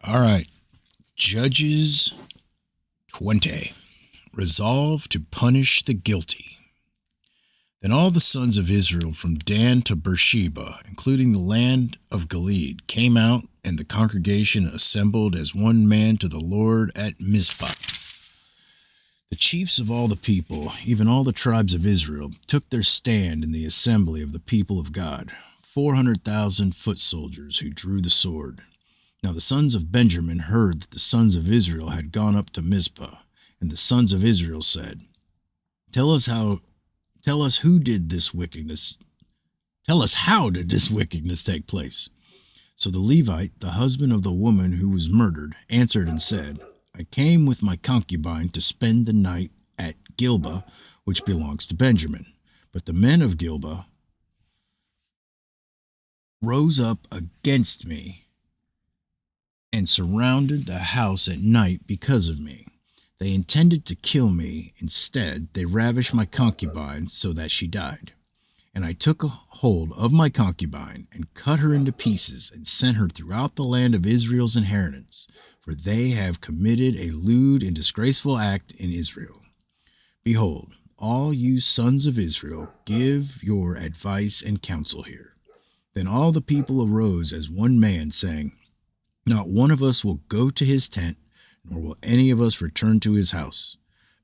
All right. Judges 20. Resolve to punish the guilty. Then all the sons of Israel from Dan to Beersheba, including the land of Gilead, came out, and the congregation assembled as one man to the Lord at Mizpah. The chiefs of all the people, even all the tribes of Israel, took their stand in the assembly of the people of God, 400,000 foot soldiers who drew the sword. Now the sons of Benjamin heard that the sons of Israel had gone up to Mizpah, and the sons of Israel said, Tell us who did this wickedness. Tell us how did this wickedness take place? So the Levite, the husband of the woman who was murdered, answered and said, I came with my concubine to spend the night at Gilba, which belongs to Benjamin. But the men of Gilba rose up against me and surrounded the house at night because of me. They intended to kill me. Instead, they ravished my concubine so that she died. And I took a hold of my concubine and cut her into pieces and sent her throughout the land of Israel's inheritance, for they have committed a lewd and disgraceful act in Israel. Behold, all you sons of Israel, give your advice and counsel here. Then all the people arose as one man, saying, Not one of us will go to his tent, nor will any of us return to his house.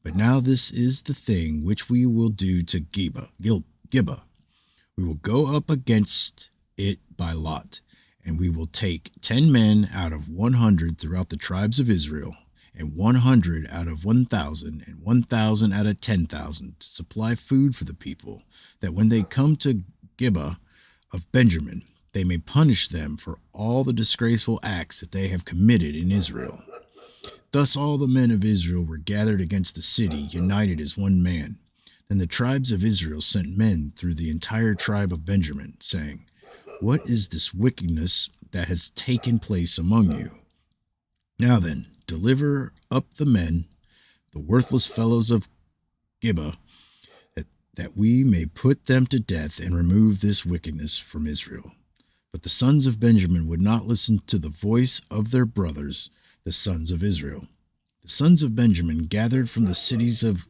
But now this is the thing which we will do to Gibeah. We will go up against it by lot, and we will take 10 men out of 100 throughout the tribes of Israel, and 100 out of 1,000, and 1,000 out of 10,000 to supply food for the people, that when they come to Gibeah of Benjamin, they may punish them for all the disgraceful acts that they have committed in Israel. Thus all the men of Israel were gathered against the city, united as one man. Then the tribes of Israel sent men through the entire tribe of Benjamin, saying, What is this wickedness that has taken place among you? Now then, deliver up the men, the worthless fellows of Gibeah, that we may put them to death and remove this wickedness from Israel. But the sons of Benjamin would not listen to the voice of their brothers, the sons of Israel. The sons of Benjamin gathered from the cities of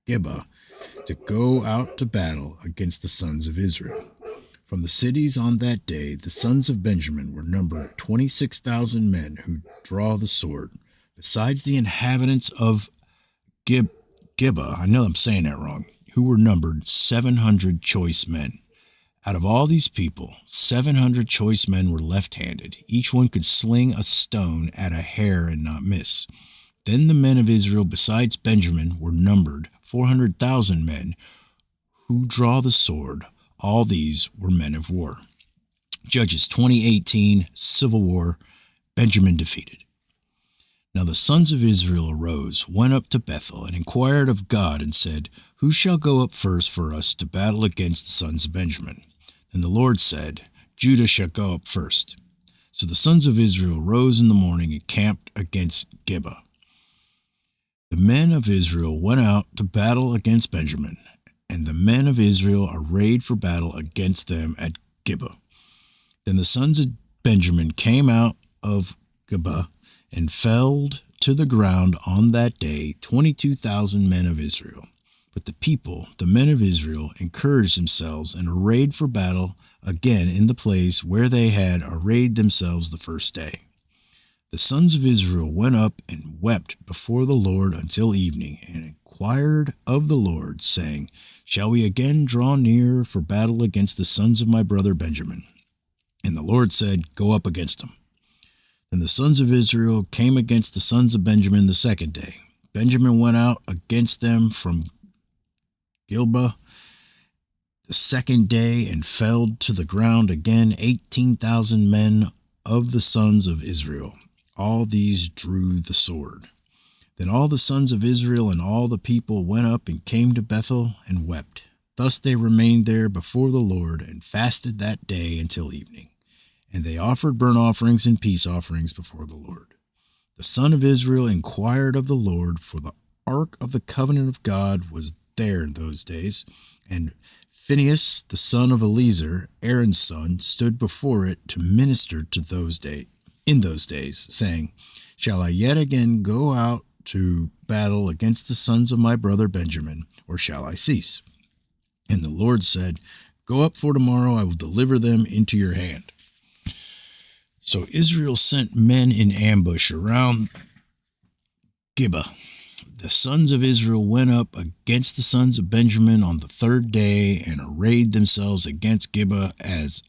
Gibeah to go out to battle against the sons of Israel. From the cities on that day, the sons of Benjamin were numbered 26,000 men who draw the sword, besides the inhabitants of Gibeah, I know I'm saying that wrong, who were numbered 700 choice men. Out of all these people, 700 choice men were left-handed. Each one could sling a stone at a hare and not miss. Then the men of Israel, besides Benjamin, were numbered 400,000 men who draw the sword. All these were men of war. Judges 20:18, Civil War, Benjamin defeated. Now the sons of Israel arose, went up to Bethel, and inquired of God, and said, Who shall go up first for us to battle against the sons of Benjamin? And the Lord said, Judah shall go up first. So the sons of Israel rose in the morning and camped against Gibeah. The men of Israel went out to battle against Benjamin, and the men of Israel arrayed for battle against them at Gibeah. Then the sons of Benjamin came out of Gibeah and felled to the ground on that day 22,000 men of Israel. But the people, the men of Israel, encouraged themselves and arrayed for battle again in the place where they had arrayed themselves the first day. The sons of Israel went up and wept before the Lord until evening, and inquired of the Lord, saying, Shall we again draw near for battle against the sons of my brother Benjamin? And the Lord said, Go up against them. Then the sons of Israel came against the sons of Benjamin the second day. Benjamin went out against them from Gibeah the second day and felled to the ground again 18,000 men of the sons of Israel. All these drew the sword. Then all the sons of Israel and all the people went up and came to Bethel and wept. Thus they remained there before the Lord and fasted that day until evening. And they offered burnt offerings and peace offerings before the Lord. The son of Israel inquired of the Lord, for the ark of the covenant of God was there in those days, and Phinehas, the son of Eleazar, Aaron's son, stood before it to minister to those days. in those days, saying, Shall I yet again go out to battle against the sons of my brother Benjamin, or shall I cease? And the Lord said, Go up, for tomorrow I will deliver them into your hand. So Israel sent men in ambush around Gibeah. The sons of Israel went up against the sons of Benjamin on the third day and arrayed themselves against Gibeah as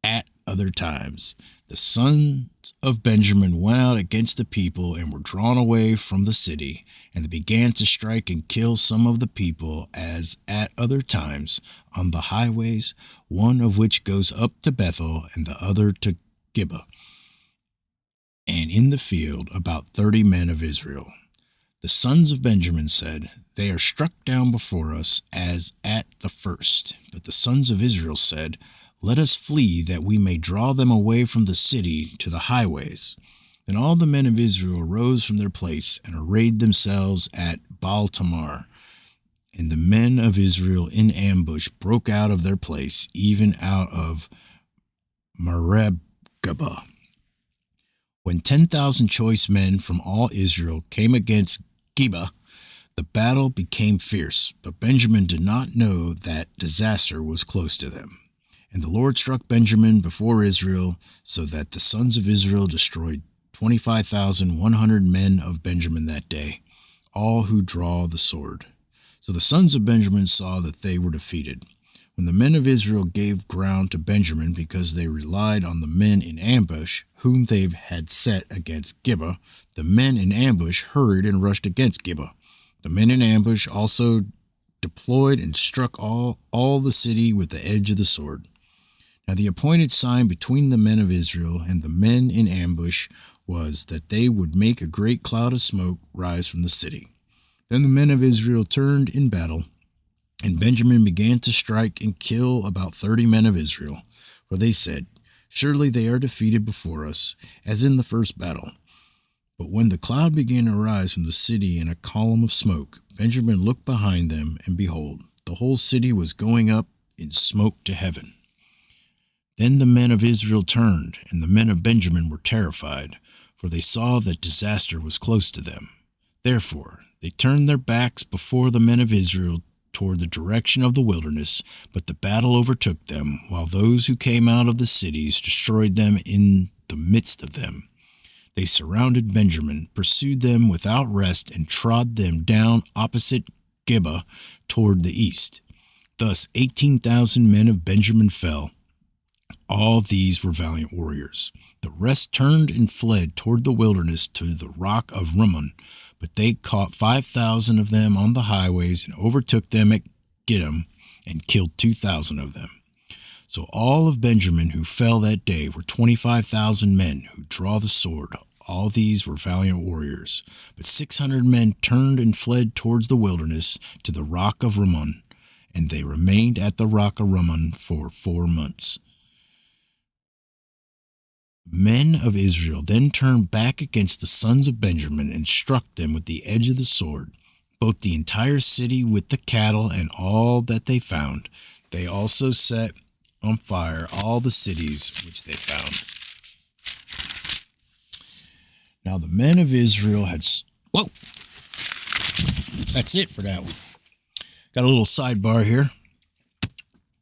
at other times. The sons of Benjamin went out against the people and were drawn away from the city, and they began to strike and kill some of the people as at other times on the highways, one of which goes up to Bethel and the other to Gibeah, and in the field about 30 men of Israel. The sons of Benjamin said, They are struck down before us as at the first. But the sons of Israel said, Let us flee, that we may draw them away from the city to the highways. Then all the men of Israel rose from their place and arrayed themselves at Baal-Tamar. And the men of Israel in ambush broke out of their place, even out of Meribgabah. When 10,000 choice men from all Israel came against Gibeah, the battle became fierce, but Benjamin did not know that disaster was close to them. And the Lord struck Benjamin before Israel, so that the sons of Israel destroyed 25,100 men of Benjamin that day, all who draw the sword. So the sons of Benjamin saw that they were defeated. When the men of Israel gave ground to Benjamin because they relied on the men in ambush, whom they had set against Gibeah, the men in ambush hurried and rushed against Gibeah. The men in ambush also deployed and struck all the city with the edge of the sword. Now the appointed sign between the men of Israel and the men in ambush was that they would make a great cloud of smoke rise from the city. Then the men of Israel turned in battle, and Benjamin began to strike and kill about 30 men of Israel. For they said, Surely they are defeated before us, as in the first battle. But when the cloud began to rise from the city in a column of smoke, Benjamin looked behind them, and behold, the whole city was going up in smoke to heaven. Then the men of Israel turned, and the men of Benjamin were terrified, for they saw that disaster was close to them. Therefore they turned their backs before the men of Israel toward the direction of the wilderness, but the battle overtook them, while those who came out of the cities destroyed them in the midst of them. They surrounded Benjamin, pursued them without rest, and trod them down opposite Gibeah toward the east. Thus 18,000 men of Benjamin fell. All these were valiant warriors. The rest turned and fled toward the wilderness to the rock of Rimmon, but they caught 5,000 of them on the highways and overtook them at Gidom and killed 2,000 of them. So all of Benjamin who fell that day were 25,000 men who draw the sword. All these were valiant warriors. But 600 men turned and fled towards the wilderness to the rock of Rimmon, and they remained at the rock of Rimmon for 4 months. Men of Israel then turned back against the sons of Benjamin and struck them with the edge of the sword, both the entire city with the cattle and all that they found. They also set on fire all the cities which they found. Now the men of Israel had... Whoa! That's it for that one. Got a little sidebar here.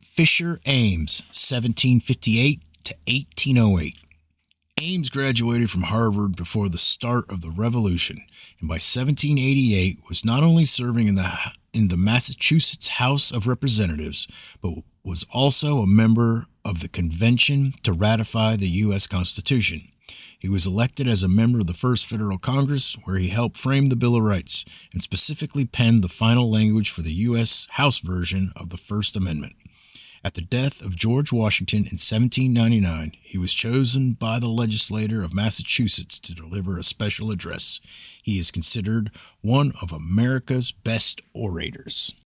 Fisher Ames, 1758 to 1808. Ames graduated from Harvard before the start of the Revolution, and by 1788 was not only serving in the Massachusetts House of Representatives, but was also a member of the convention to ratify the U.S. Constitution. He was elected as a member of the First Federal Congress, where he helped frame the Bill of Rights and specifically penned the final language for the U.S. House version of the First Amendment. At the death of George Washington in 1799, he was chosen by the legislature of Massachusetts to deliver a special address. He is considered one of America's best orators.